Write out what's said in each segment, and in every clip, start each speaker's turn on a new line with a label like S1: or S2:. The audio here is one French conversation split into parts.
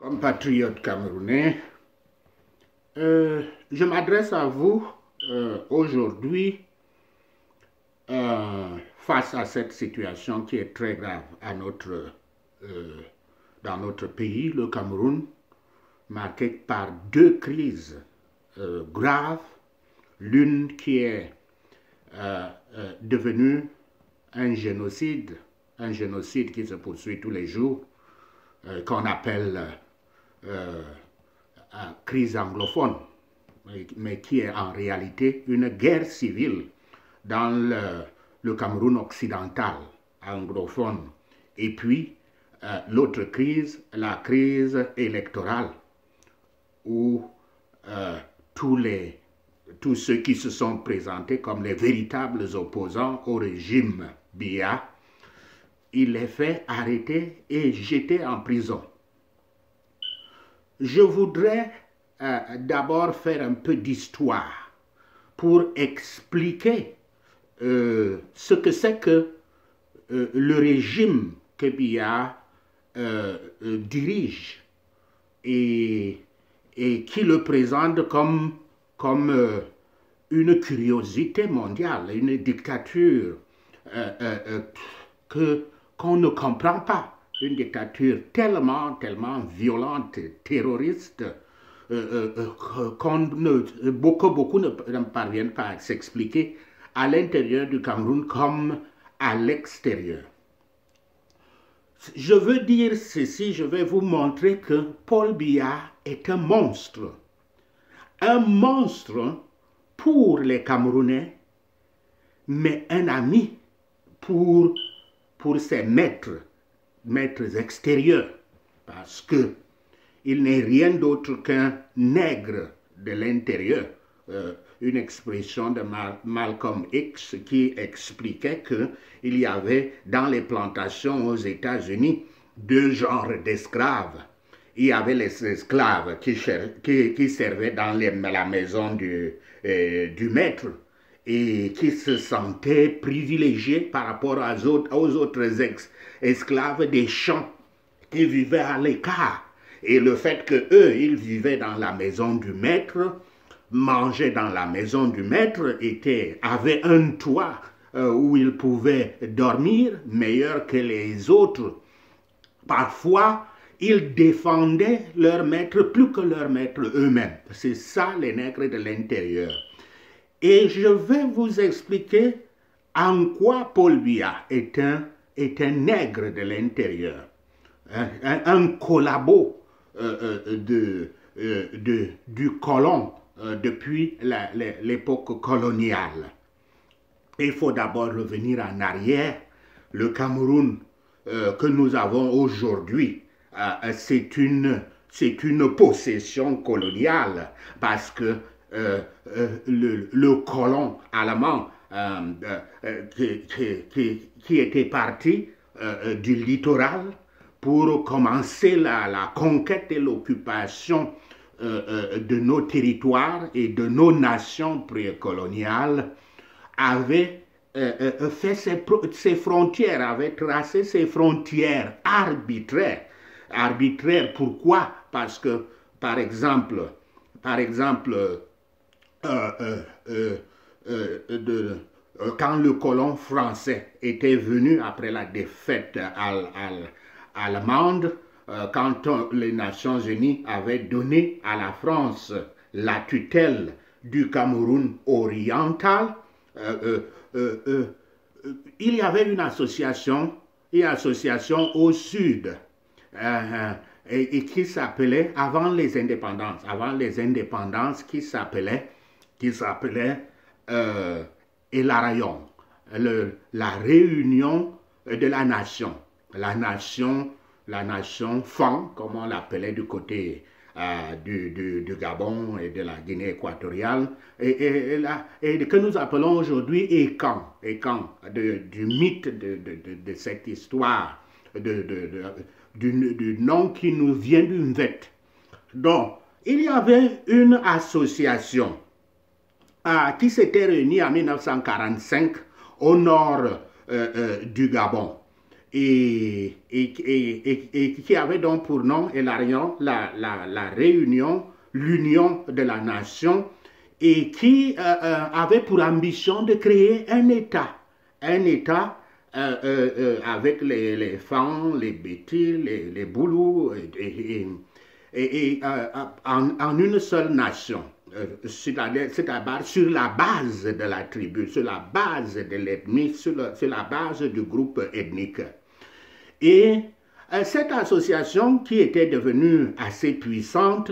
S1: Compatriotes camerounais, je m'adresse à vous aujourd'hui face à cette situation qui est très grave dans notre pays, le Cameroun, marqué par deux crises graves, l'une qui est devenue un génocide qui se poursuit tous les jours, qu'on appelle crise anglophone, mais qui est en réalité une guerre civile dans le Cameroun occidental, anglophone. Et puis, l'autre crise, la crise électorale, où tous ceux qui se sont présentés comme les véritables opposants au régime Biya, il les fait arrêter et jeter en prison. Je voudrais d'abord faire un peu d'histoire pour expliquer ce que c'est que le régime que Biya dirige et qui le présente comme une curiosité mondiale, une dictature qu'on ne comprend pas, une dictature tellement violente, terroriste, beaucoup ne parviennent pas à s'expliquer à l'intérieur du Cameroun comme à l'extérieur. Je veux dire ceci, je vais vous montrer que Paul Biya est un monstre pour les Camerounais, mais un ami pour ses maîtres extérieurs, parce que il n'est rien d'autre qu'un nègre de l'intérieur, une expression de Malcolm X qui expliquait qu'il y avait dans les plantations aux États-Unis deux genres d'esclaves. Il y avait les esclaves qui servaient dans la maison du maître et qui se sentaient privilégiés par rapport aux autres esclaves des champs qui vivaient à l'écart. Et le fait qu'eux, ils vivaient dans la maison du maître, mangeaient dans la maison du maître, avaient un toit où ils pouvaient dormir meilleur que les autres. Parfois, ils défendaient leur maître plus que leur maître eux-mêmes. C'est ça les nègres de l'intérieur. Et je vais vous expliquer en quoi Paul Biya est un nègre de l'intérieur, un collabo du colon depuis l'époque coloniale. Il faut d'abord revenir en arrière. Le Cameroun que nous avons aujourd'hui, c'est une possession coloniale parce que le colon allemand qui était parti du littoral pour commencer la conquête et l'occupation de nos territoires et de nos nations précoloniales, avait fait ses frontières, avait tracé ses frontières arbitraires. Arbitraires, pourquoi? Parce que, par exemple, quand le colon français était venu après la défaite allemande, quand les Nations Unies avaient donné à la France la tutelle du Cameroun oriental, il y avait une association au sud et qui s'appelait, avant les indépendances, qui s'appelait Elarayon, la réunion de la nation, la nation Fan, comme on l'appelait du côté du Gabon et de la Guinée équatoriale, et que nous appelons aujourd'hui Ekan, du mythe de cette histoire, du nom qui nous vient d'une vête. Donc, il y avait une association qui s'était réunie en 1945 au nord du Gabon. et qui avait donc pour nom Hilarion la réunion, l'union de la nation, et qui avait pour ambition de créer un État avec les Fang, les Béti, les Boulous, en une seule nation, c'est-à-dire sur la base de la tribu, sur la base de l'ethnie, sur la base du groupe ethnique. Et cette association, qui était devenue assez puissante,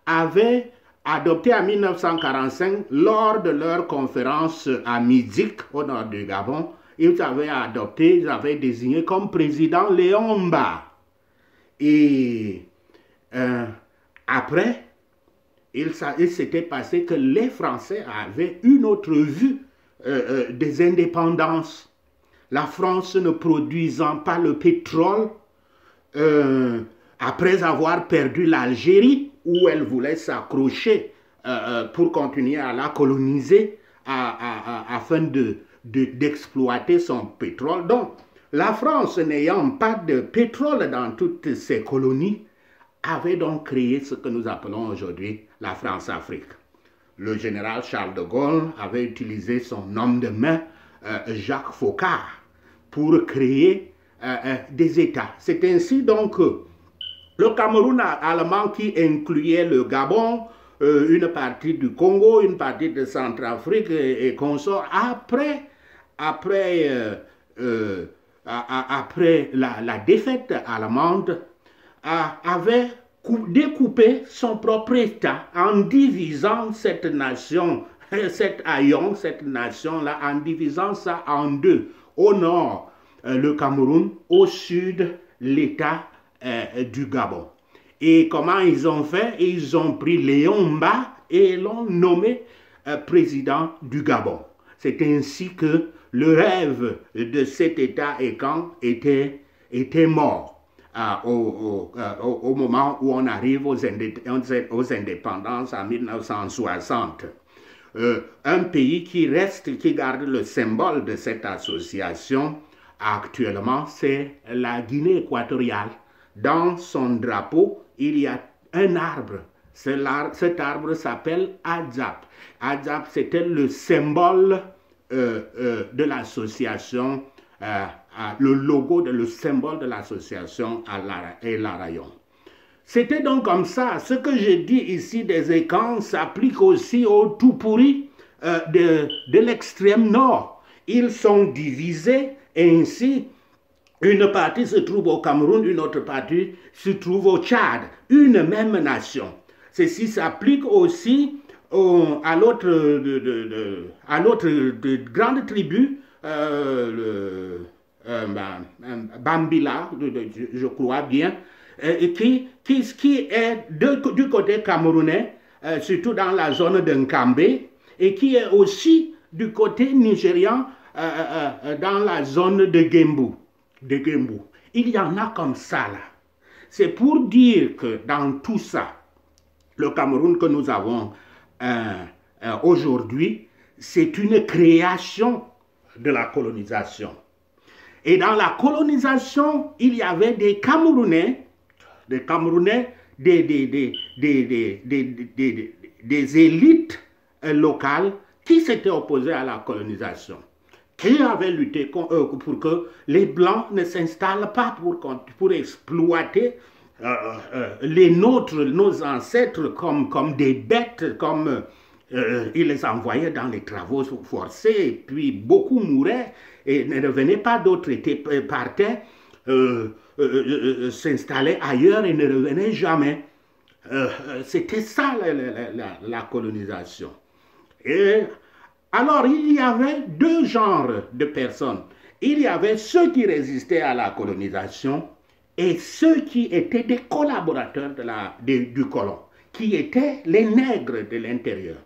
S1: avait adopté en 1945, lors de leur conférence à Mizik, au nord du Gabon, ils avaient désigné comme président Léon Mba. Et après, il s'était passé que les Français avaient une autre vue des indépendances. La France ne produisant pas le pétrole, après avoir perdu l'Algérie, où elle voulait s'accrocher pour continuer à la coloniser, afin d'exploiter son pétrole. Donc, la France, n'ayant pas de pétrole dans toutes ses colonies, avait donc créé ce que nous appelons aujourd'hui la France-Afrique. Le général Charles de Gaulle avait utilisé son homme de main, Jacques Foccart, pour créer des États. C'est ainsi donc que le Cameroun allemand, qui incluait le Gabon, une partie du Congo, une partie de Centrafrique et consorts, après la défaite allemande, avait découpé son propre État en divisant cette nation, cette nation-là, en divisant ça en deux. Au nord, le Cameroun, au sud, l'État du Gabon. Et comment ils ont fait? Ils ont pris Léon Mba et l'ont nommé président du Gabon. C'est ainsi que le rêve de cet État était mort au moment où on arrive aux indépendances en 1960. Un pays qui garde le symbole de cette association actuellement, c'est la Guinée équatoriale. Dans son drapeau, il y a un arbre. Cet arbre s'appelle Adzap. Adzap, c'était le symbole de l'association, le logo, le symbole de l'association Hilarion. C'était donc comme ça. Ce que je dis ici des écans s'applique aussi aux tout pourris de l'extrême nord. Ils sont divisés ainsi. Une partie se trouve au Cameroun, une autre partie se trouve au Tchad, une même nation. Ceci s'applique aussi à l'autre grande tribu, Bambila, je crois bien, qui est du côté camerounais, surtout dans la zone de Nkambé, et qui est aussi du côté nigérian, dans la zone de Gembu. Il y en a comme ça là. C'est pour dire que dans tout ça, le Cameroun que nous avons aujourd'hui, c'est une création de la colonisation. Et dans la colonisation, il y avait des Camerounais, des élites locales qui s'étaient opposées à la colonisation, qui avaient lutté pour que les Blancs ne s'installent pas pour exploiter les nôtres, nos ancêtres comme des bêtes, comme ils les envoyaient dans les travaux forcés, et puis beaucoup mouraient et ne revenaient pas, d'autres partaient, s'installaient ailleurs et ne revenaient jamais. C'était ça la colonisation. Et alors il y avait deux genres de personnes. Il y avait ceux qui résistaient à la colonisation et ceux qui étaient des collaborateurs du colon, qui étaient les nègres de l'intérieur.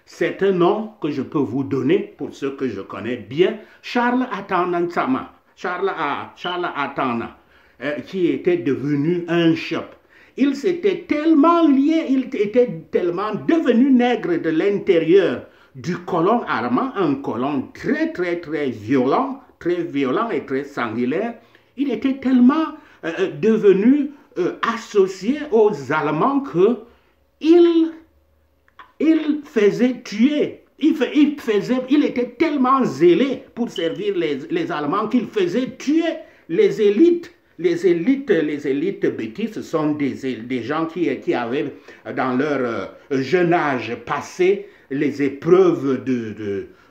S1: C'est un nom que je peux vous donner pour ceux que je connais bien, Charles Atana Nsama, Charles Atana, qui était devenu un chef. Il s'était tellement lié, il était tellement devenu nègre de l'intérieur du colon allemand, un colon très violent et très sanguinaire, Il était tellement devenu associé aux Allemands que il faisait tuer. Il était tellement zélé pour servir les Allemands qu'il faisait tuer les élites. Les élites bêtises, ce sont des gens qui avaient dans leur jeune âge passé les épreuves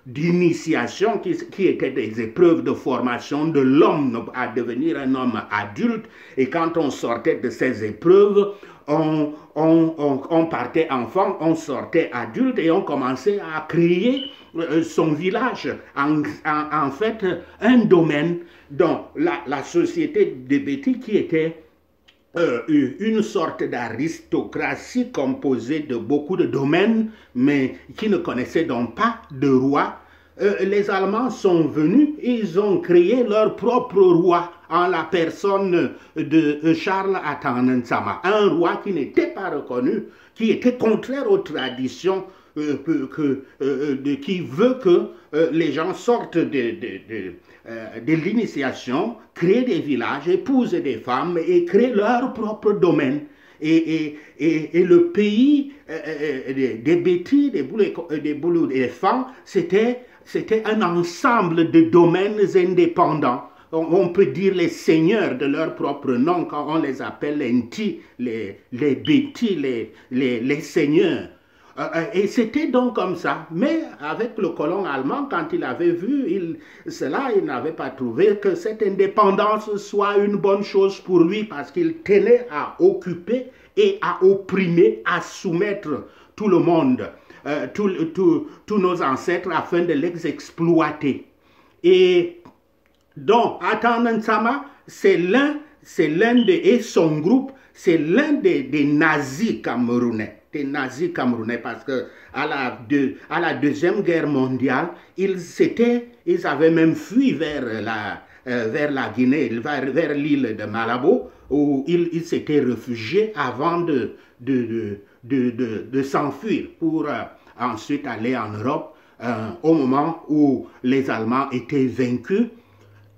S1: d'initiation qui étaient des épreuves de formation de l'homme à devenir un homme adulte. Et quand on sortait de ces épreuves, on partait enfant, on sortait adulte et on commençait à créer son village. En fait, un domaine dont la société de Béti qui était une sorte d'aristocratie composée de beaucoup de domaines, mais qui ne connaissait donc pas de roi. Les Allemands sont venus, ils ont créé leur propre roi en la personne de Charles Atanan-Nsama, un roi qui n'était pas reconnu, qui était contraire aux traditions, qui veut que les gens sortent de l'initiation, créent des villages, épousent des femmes et créent leur propre domaine. Et le pays des Bétis, des Boulous, des Fans, c'était un ensemble de domaines indépendants. On peut dire les seigneurs de leur propre nom quand on les appelle les Nti, les Bétis, les seigneurs. Et c'était donc comme ça. Mais avec le colon allemand, quand il avait vu cela, il n'avait pas trouvé que cette indépendance soit une bonne chose pour lui parce qu'il tenait à occuper et à opprimer, à soumettre tout le monde, tous nos ancêtres afin de les exploiter. Et donc, Atanan-Nsama, et son groupe, c'est l'un des nazis camerounais. Des nazis camerounais, parce que à la Deuxième Guerre mondiale, ils avaient même fui vers la Guinée, vers l'île de Malabo, où ils s'étaient réfugiés avant de s'enfuir pour ensuite aller en Europe au moment où les Allemands étaient vaincus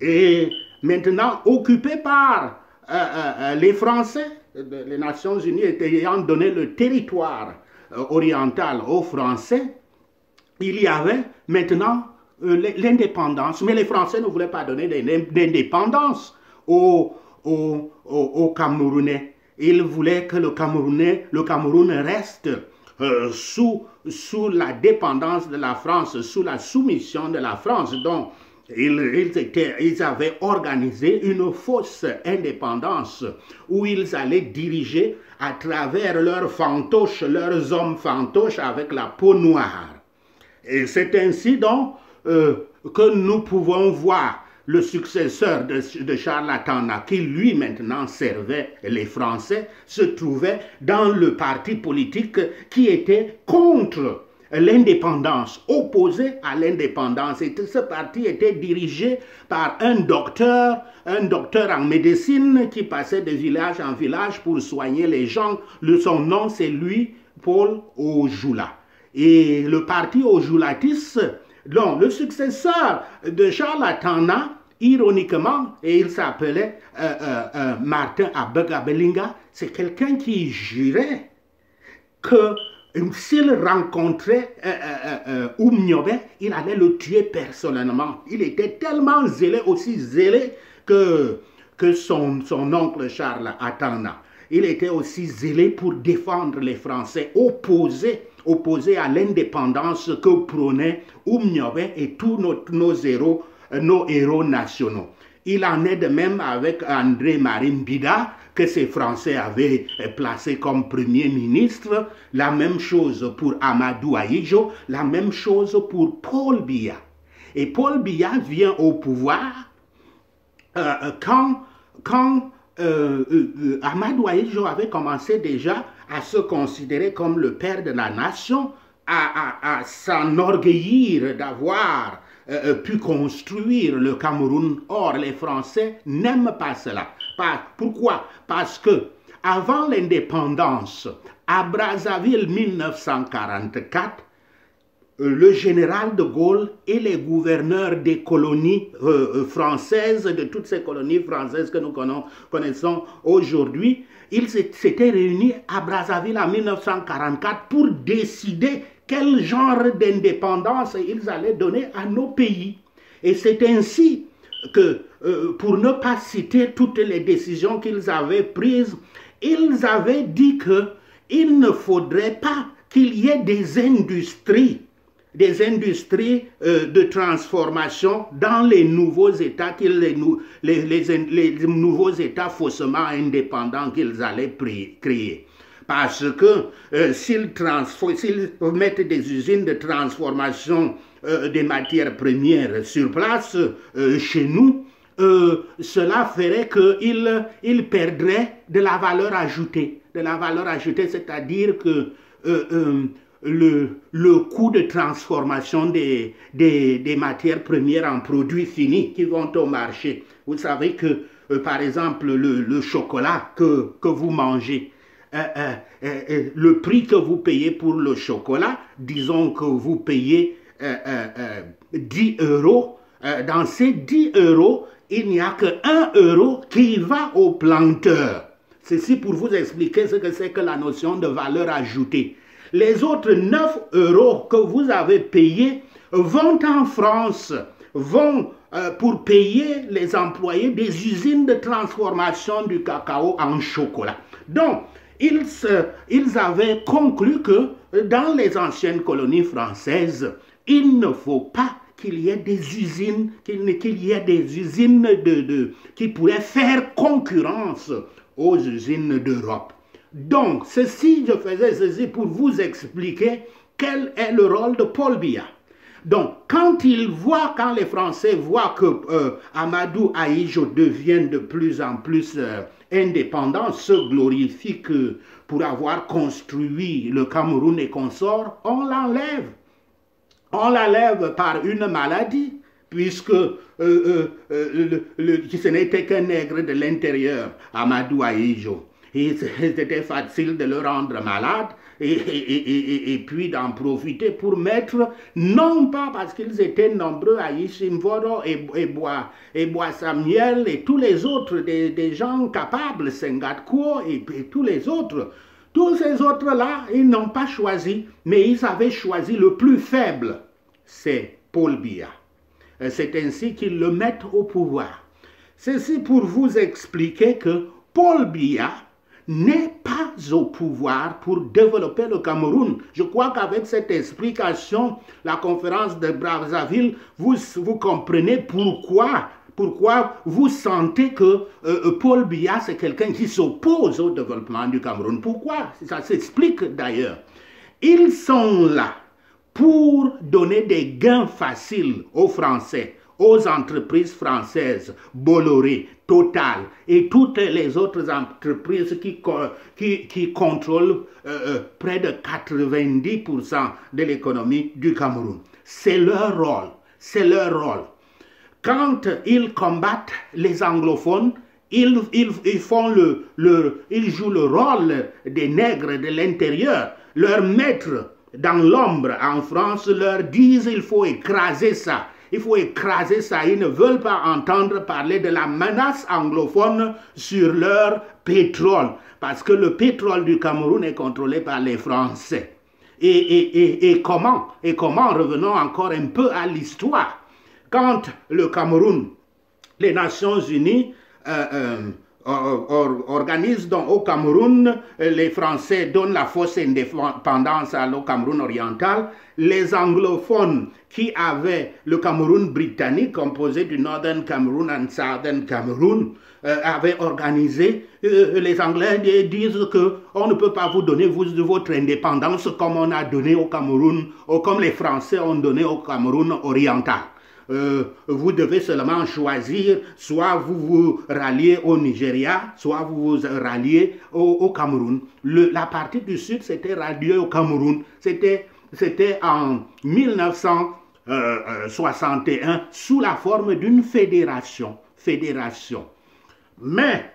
S1: et maintenant occupés par les Français. Les Nations Unies ayant donné le territoire oriental aux Français, il y avait maintenant l'indépendance. Mais les Français ne voulaient pas donner l'indépendance aux Camerounais. Ils voulaient que le Cameroun reste sous la dépendance de la France, sous la soumission de la France. Donc, ils avaient organisé une fausse indépendance où ils allaient diriger à travers leurs fantoches, leurs hommes fantoches avec la peau noire. Et c'est ainsi donc que nous pouvons voir le successeur de Charles Atanda, qui lui maintenant servait les Français, se trouvait dans le parti politique qui était contre l'indépendance, opposé à l'indépendance. Et ce parti était dirigé par un docteur en médecine qui passait de village en village pour soigner les gens. Son nom, c'est lui, Paul Ojoula. Et le parti Ojulatis, donc le successeur de Charles Atanda, ironiquement, et il s'appelait Martin Abega-Belinga, c'est quelqu'un qui jurait que s'il rencontrait Oumniobé, il allait le tuer personnellement. Il était tellement zélé, aussi zélé que son oncle Charles Atanda. Il était aussi zélé pour défendre les Français, opposé à l'indépendance que prônaient Oumniobé et tous nos héros nationaux. Il en est de même avec André Marimbida, que ces Français avaient placé comme Premier ministre, la même chose pour Amadou Ahidjo, la même chose pour Paul Biya. Et Paul Biya vient au pouvoir quand Amadou Ahidjo avait commencé déjà à se considérer comme le père de la nation, à s'enorgueillir d'avoir pu construire le Cameroun. Or, les Français n'aiment pas cela. Pourquoi? Parce que avant l'indépendance, à Brazzaville 1944, le général de Gaulle et les gouverneurs des colonies françaises, de toutes ces colonies françaises que nous connaissons aujourd'hui, ils s'étaient réunis à Brazzaville en 1944 pour décider quel genre d'indépendance ils allaient donner à nos pays. Et c'est ainsi que, pour ne pas citer toutes les décisions qu'ils avaient prises, ils avaient dit qu'il ne faudrait pas qu'il y ait des industries de transformation dans les nouveaux États, les nouveaux États faussement indépendants qu'ils allaient créer. Parce que s'ils mettent des usines de transformation des matières premières sur place chez nous, cela ferait qu'ils perdraient de la valeur ajoutée. De la valeur ajoutée, c'est-à-dire que le coût de transformation des matières premières en produits finis qui vont au marché. Vous savez que, par exemple, le chocolat que vous mangez, le prix que vous payez pour le chocolat, disons que vous payez 10 €, dans ces 10 €, il n'y a que 1 € qui va au planteur. Ceci pour vous expliquer ce que c'est que la notion de valeur ajoutée. Les autres 9 € que vous avez payés vont en France, vont pour payer les employés des usines de transformation du cacao en chocolat. Donc, ils avaient conclu que dans les anciennes colonies françaises, il ne faut pas qu'il y ait des usines, qui pourraient faire concurrence aux usines d'Europe. Donc, je faisais ceci pour vous expliquer quel est le rôle de Paul Biya. Donc, quand les Français voient que Amadou Ahidjo devient de plus en plus indépendant, se glorifie que pour avoir construit le Cameroun et consorts, on l'enlève. On l'enlève par une maladie, puisque ce n'était qu'un nègre de l'intérieur, Amadou Ahidjo. C'était facile de le rendre malade et puis d'en profiter pour mettre, non pas parce qu'ils étaient nombreux à Ishimvoro et Bois Samuel et tous les autres, des gens capables, Sengatko et tous les autres. Tous ces autres-là, ils n'ont pas choisi, mais ils avaient choisi le plus faible, c'est Paul Biya. C'est ainsi qu'ils le mettent au pouvoir. Ceci pour vous expliquer que Paul Biya n'est pas au pouvoir pour développer le Cameroun. Je crois qu'avec cette explication, la conférence de Brazzaville, vous comprenez pourquoi vous sentez que Paul Biya, c'est quelqu'un qui s'oppose au développement du Cameroun. Pourquoi? Ça s'explique d'ailleurs. Ils sont là pour donner des gains faciles aux Français, aux entreprises françaises, Bolloré, Total et toutes les autres entreprises qui contrôlent près de 90% de l'économie du Cameroun. C'est leur rôle, c'est leur rôle. Quand ils combattent les anglophones, ils jouent le rôle des nègres de l'intérieur. Leurs maîtres dans l'ombre en France leur disent il faut écraser ça. Il faut écraser ça. Ils ne veulent pas entendre parler de la menace anglophone sur leur pétrole. Parce que le pétrole du Cameroun est contrôlé par les Français. Et comment? Revenons encore un peu à l'histoire. Quand le Cameroun, les Nations Unies organisent donc au Cameroun, les Français donnent la fausse indépendance au Cameroun oriental, les anglophones qui avaient le Cameroun britannique composé du Northern Cameroon and Southern Cameroon avaient organisé, les Anglais disent qu'on ne peut pas vous donner votre indépendance comme on a donné au Cameroun, ou comme les Français ont donné au Cameroun oriental. Vous devez seulement choisir, soit vous vous ralliez au Nigeria, soit vous vous ralliez au Cameroun. La partie du Sud s'était ralliée au Cameroun. C'était en 1961 sous la forme d'une fédération. Mais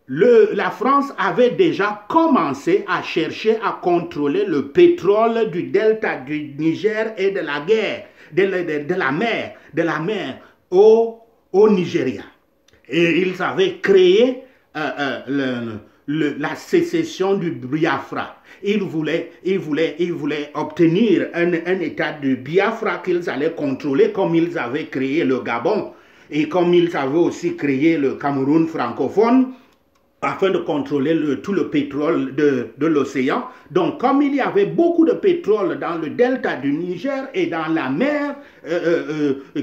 S1: la France avait déjà commencé à chercher à contrôler le pétrole du delta du Niger et de la guerre, de la mer au Nigeria. Et ils avaient créé la sécession du Biafra. Ils voulaient obtenir un état de Biafra qu'ils allaient contrôler, comme ils avaient créé le Gabon et comme ils avaient aussi créé le Cameroun francophone, afin de contrôler tout le pétrole de l'océan. Donc, comme il y avait beaucoup de pétrole dans le delta du Niger et dans la mer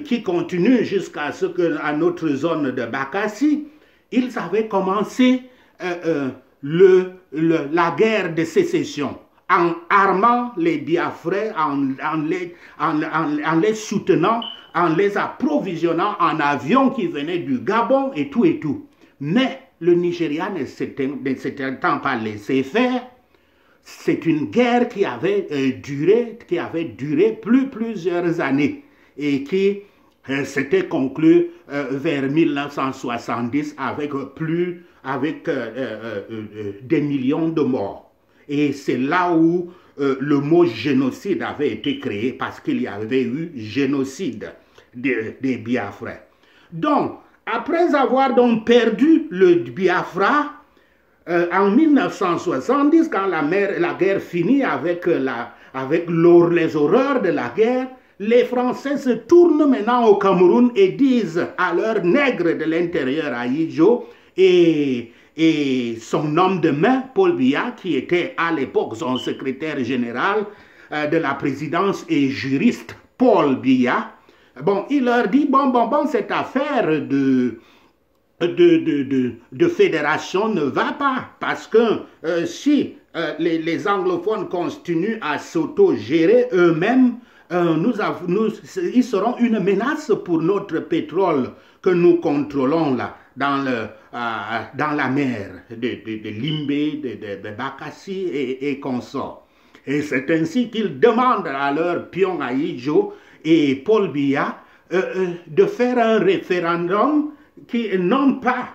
S1: qui continue jusqu'à notre zone de Bakassi, ils avaient commencé la guerre de sécession en armant les Biafrais, en les soutenant, en les approvisionnant en avions qui venaient du Gabon et tout et tout. Mais le Nigeria ne s'était pas laissé faire. C'est une guerre qui avait duré plusieurs années et qui s'était conclue vers 1970 avec des millions de morts. Et c'est là où le mot génocide avait été créé, parce qu'il y avait eu génocide des Biafrais. Donc, après avoir donc perdu le Biafra, en 1970, quand la guerre finit avec les horreurs de la guerre, les Français se tournent maintenant au Cameroun et disent à leur nègre de l'intérieur, à Ijo, et son homme de main, Paul Biya, qui était à l'époque son secrétaire général de la présidence et juriste, Paul Biya, bon, il leur dit, bon, cette affaire de fédération ne va pas, parce que si les anglophones continuent à s'auto-gérer eux-mêmes, ils seront une menace pour notre pétrole que nous contrôlons là, dans la mer de Limbé, de Bakassi et consorts. Et c'est ainsi qu'ils demandent à leur pion Aïdjo et Paul Biya de faire un référendum qui non pas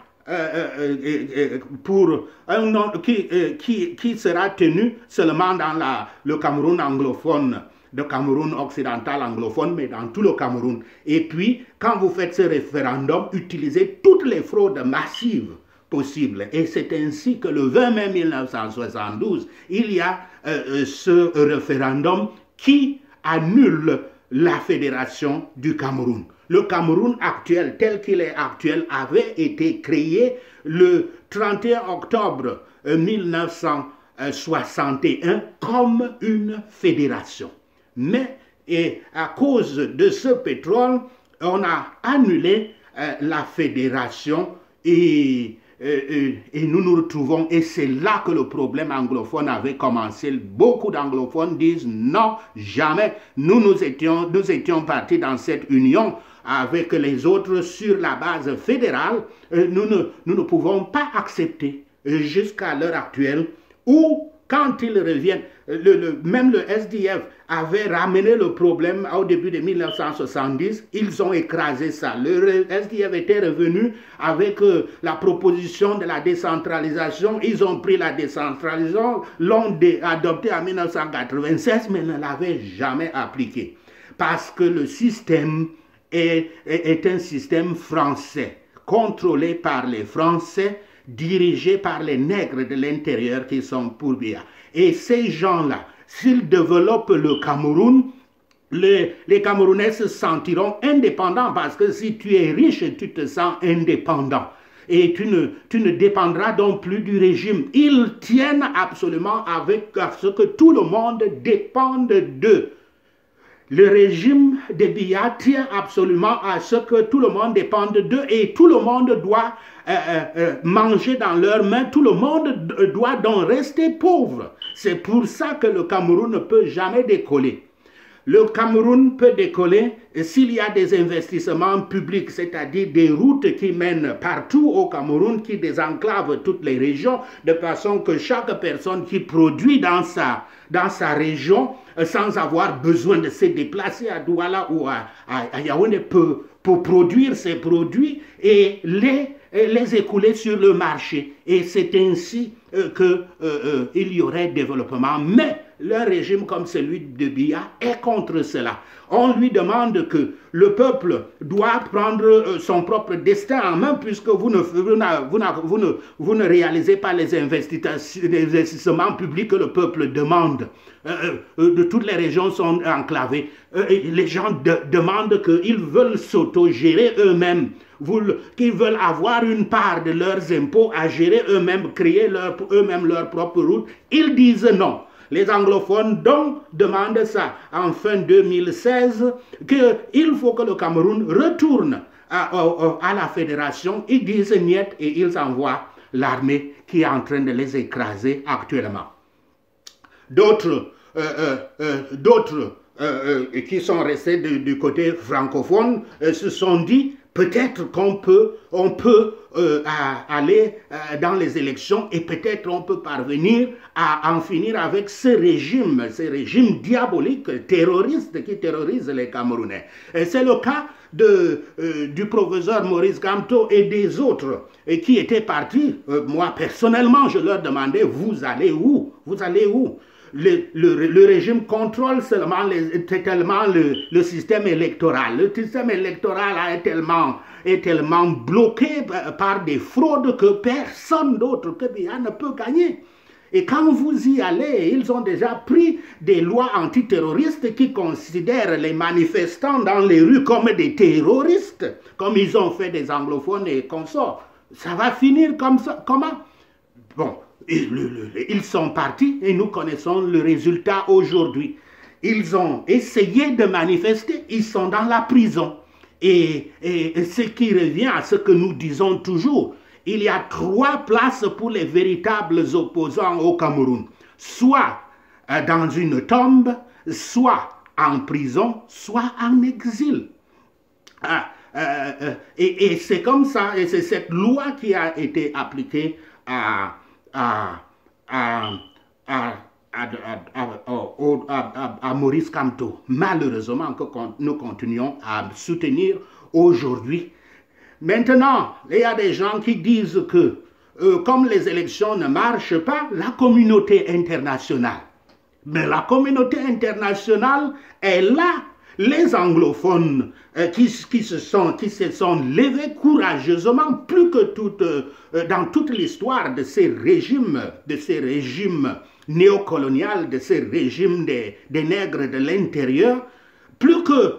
S1: qui sera tenu seulement dans le Cameroun anglophone, le Cameroun occidental anglophone, mais dans tout le Cameroun. Et puis, quand vous faites ce référendum, utilisez toutes les fraudes massives possibles. Et c'est ainsi que le 20 mai 1972, il y a ce référendum qui annule la fédération du Cameroun. Le Cameroun actuel, tel qu'il est actuel, avait été créé le 31 octobre 1961 comme une fédération. Mais à cause de ce pétrole, on a annulé la fédération et nous nous retrouvons, et c'est là que le problème anglophone avait commencé. Beaucoup d'anglophones disent non, jamais. Nous étions partis dans cette union avec les autres sur la base fédérale. Nous ne pouvons pas accepter jusqu'à l'heure actuelle où, quand ils reviennent, même le SDF avait ramené le problème au début de 1970, ils ont écrasé ça. Le SDF était revenu avec la proposition de la décentralisation, ils ont pris la décentralisation, l'ont adoptée en 1996, mais ne l'avaient jamais appliquée. Parce que le système est un système français, contrôlé par les Français, dirigé par les nègres de l'intérieur qui sont pour Biya. Et ces gens-là, s'ils développent le Cameroun, les Camerounais se sentiront indépendants, parce que si tu es riche, tu te sens indépendant. Et tu ne dépendras donc plus du régime. Ils tiennent absolument à ce que tout le monde dépende d'eux. Le régime de Biya tient absolument à ce que tout le monde dépende d'eux et tout le monde doit manger dans leurs mains, tout le monde doit donc rester pauvre. C'est pour ça que le Cameroun ne peut jamais décoller. Le Cameroun peut décoller s'il y a des investissements publics, c'est-à-dire des routes qui mènent partout au Cameroun, qui désenclavent toutes les régions, de façon que chaque personne qui produit dans sa région, sans avoir besoin de se déplacer à Douala ou à Yaoundé, pour produire ses produits, et les écouler sur le marché. Et c'est ainsi qu'il y aurait développement. Mais le régime comme celui de Biya est contre cela. On lui demande que le peuple doit prendre son propre destin en main puisque vous ne réalisez pas les investissements publics que le peuple demande. De toutes les régions sont enclavées. Les gens demandent qu'ils veulent s'auto-gérer eux-mêmes, qu'ils veulent avoir une part de leurs impôts à gérer eux-mêmes, créer eux-mêmes leur propre route. Ils disent non. Les anglophones donc demandent ça en fin 2016, qu'il faut que le Cameroun retourne à la fédération. Ils disent niet et ils envoient l'armée qui est en train de les écraser actuellement. D'autres qui sont restés du côté francophone se sont dit peut-être qu'on peut aller dans les élections et peut-être on peut parvenir à en finir avec ce régime diabolique, terroriste qui terrorise les Camerounais. C'est le cas du professeur Maurice Kamto et des autres qui étaient partis. Moi, personnellement, je leur demandais, vous allez où? Vous allez où? Le régime contrôle tellement le système électoral. Le système électoral est tellement bloqué par des fraudes que personne d'autre que Biya ne peut gagner. Et quand vous y allez, ils ont déjà pris des lois antiterroristes qui considèrent les manifestants dans les rues comme des terroristes, comme ils ont fait des anglophones et consorts. Ça va finir comme ça. Comment? Bon. Ils sont partis et nous connaissons le résultat aujourd'hui. Ils ont essayé de manifester, ils sont dans la prison. Et ce qui revient à ce que nous disons toujours, il y a 3 places pour les véritables opposants au Cameroun. Soit dans une tombe, soit en prison, soit en exil. Et c'est comme ça, et c'est cette loi qui a été appliquée à Maurice Kamto. Malheureusement que nous continuons à soutenir aujourd'hui. Maintenant, il y a des gens qui disent que comme les élections ne marchent pas, la communauté internationale. Mais la communauté internationale est là. Les anglophones qui se sont levés courageusement, plus que dans toute l'histoire de ces régimes néocoloniaux, de ces régimes des nègres de l'intérieur, plus que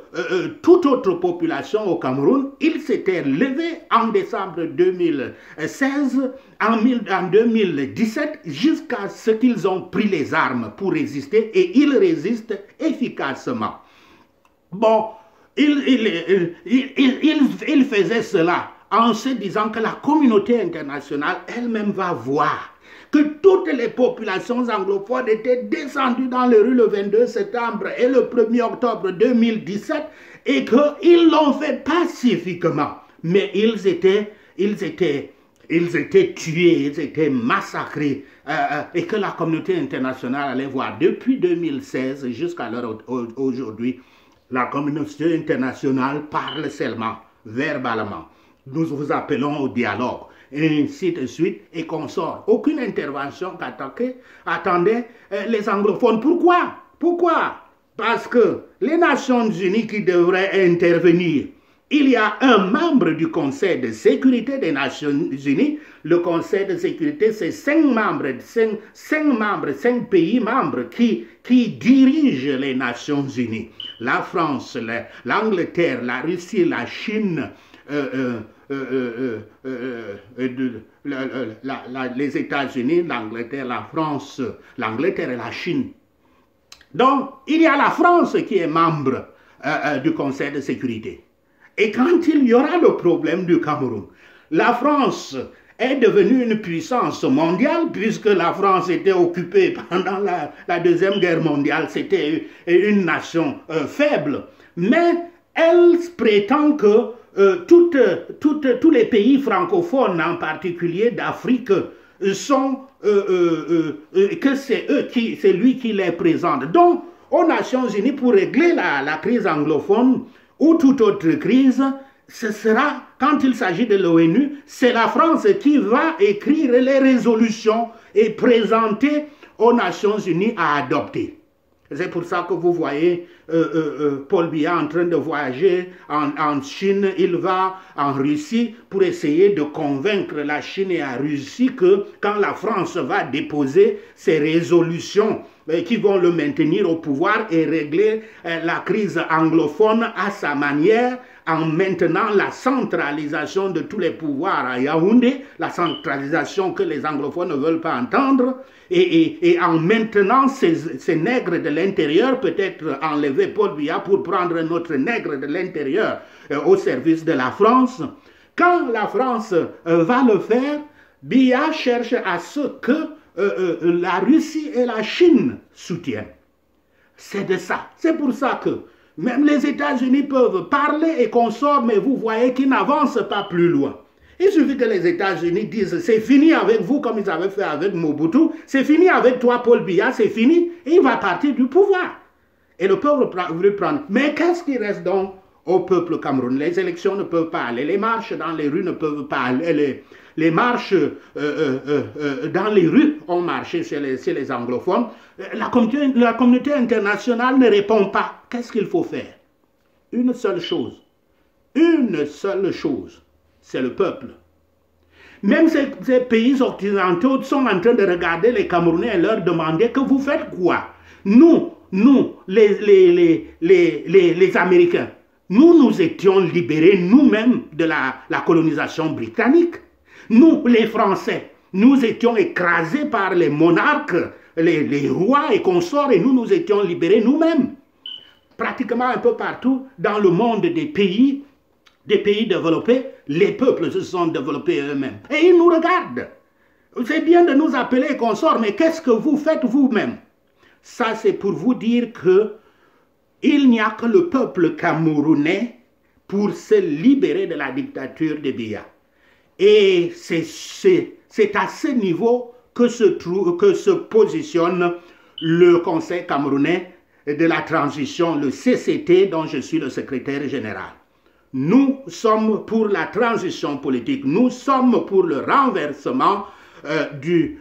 S1: toute autre population au Cameroun, ils s'étaient levés en décembre 2016, en 2017, jusqu'à ce qu'ils ont pris les armes pour résister, et ils résistent efficacement. Bon, il faisait cela en se disant que la communauté internationale elle-même va voir que toutes les populations anglophones étaient descendues dans les rues le 22 septembre et le 1er octobre 2017 et qu'ils l'ont fait pacifiquement. Mais ils étaient tués, ils étaient massacrés et que la communauté internationale allait voir depuis 2016 jusqu'à l'heure aujourd'hui. La communauté internationale parle seulement, verbalement. Nous vous appelons au dialogue, et ainsi de suite, et consorts. Aucune intervention attendait les anglophones. Pourquoi? Pourquoi? Parce que les Nations Unies qui devraient intervenir, il y a un membre du Conseil de sécurité des Nations Unies. Le Conseil de sécurité, c'est 5 pays membres qui dirigent les Nations Unies. La France, l'Angleterre, la Russie, la Chine, les États-Unis, l'Angleterre, la France, l'Angleterre et la Chine. Donc, il y a la France qui est membre du Conseil de sécurité. Et quand il y aura le problème du Cameroun, la France est devenue une puissance mondiale puisque la France était occupée pendant la Deuxième Guerre mondiale. C'était une nation faible. Mais elle prétend que tous les pays francophones, en particulier d'Afrique, que c'est lui qui les présente. Donc, aux Nations Unies, pour régler la crise anglophone ou toute autre crise, ce sera quand il s'agit de l'ONU, c'est la France qui va écrire les résolutions et présenter aux Nations Unies à adopter. C'est pour ça que vous voyez Paul Biya en train de voyager en Chine, il va en Russie pour essayer de convaincre la Chine et la Russie que quand la France va déposer ses résolutions qui vont le maintenir au pouvoir et régler la crise anglophone à sa manière, en maintenant la centralisation de tous les pouvoirs à Yaoundé, la centralisation que les anglophones ne veulent pas entendre, et en maintenant ces nègres de l'intérieur, peut-être enlever Paul Biya pour prendre notre nègre de l'intérieur au service de la France. Quand la France va le faire, Biya cherche à ce que la Russie et la Chine soutiennent. C'est de ça. C'est pour ça que même les États-Unis peuvent parler et consorts, mais vous voyez qu'ils n'avancent pas plus loin. Il suffit que les États-Unis disent c'est fini avec vous comme ils avaient fait avec Mobutu, c'est fini avec toi Paul Biya, c'est fini, et il va partir du pouvoir. Et le peuple veut prendre. Mais qu'est-ce qui reste donc au peuple camerounais? Les élections ne peuvent pas aller, les marches dans les rues ne peuvent pas aller, les marches dans les rues ont marché chez les anglophones. La communauté internationale ne répond pas. Qu'est-ce qu'il faut faire? Une seule chose, c'est le peuple. Même ces pays occidentaux sont en train de regarder les Camerounais et leur demander que vous faites quoi? Nous, les Américains, nous étions libérés nous-mêmes de la colonisation britannique. Nous, les Français, nous étions écrasés par les monarques, les rois et consorts, et nous étions libérés nous-mêmes. Pratiquement un peu partout dans le monde des pays développés, les peuples se sont développés eux-mêmes. Et ils nous regardent. C'est bien de nous appeler consorts, mais qu'est-ce que vous faites vous-même? Ça, c'est pour vous dire que il n'y a que le peuple camerounais pour se libérer de la dictature de Biya. Et c'est à ce niveau que se positionne le Conseil camerounais de la transition, le CCT, dont je suis le secrétaire général. Nous sommes pour la transition politique, nous sommes pour le renversement du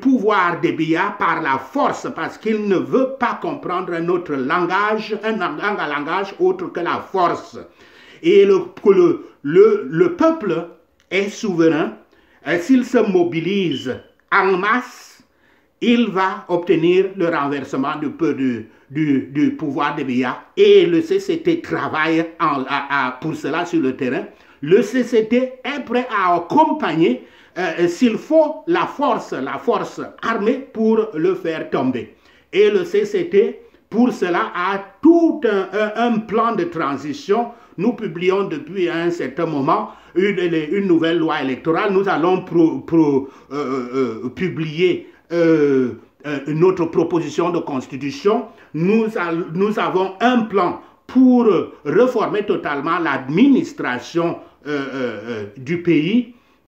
S1: pouvoir de Biya par la force, parce qu'il ne veut pas comprendre un autre langage, un langage autre que la force. Et le peuple est souverain. S'il se mobilise en masse, il va obtenir le renversement du pouvoir de Biya. Et le CCT travaille pour cela sur le terrain. Le CCT est prêt à accompagner, s'il faut, la force armée pour le faire tomber. Et le CCT, pour cela, a tout un plan de transition. Nous publions depuis un certain moment une nouvelle loi électorale. Nous allons publier notre proposition de constitution. Nous avons un plan pour reformer totalement l'administration du pays.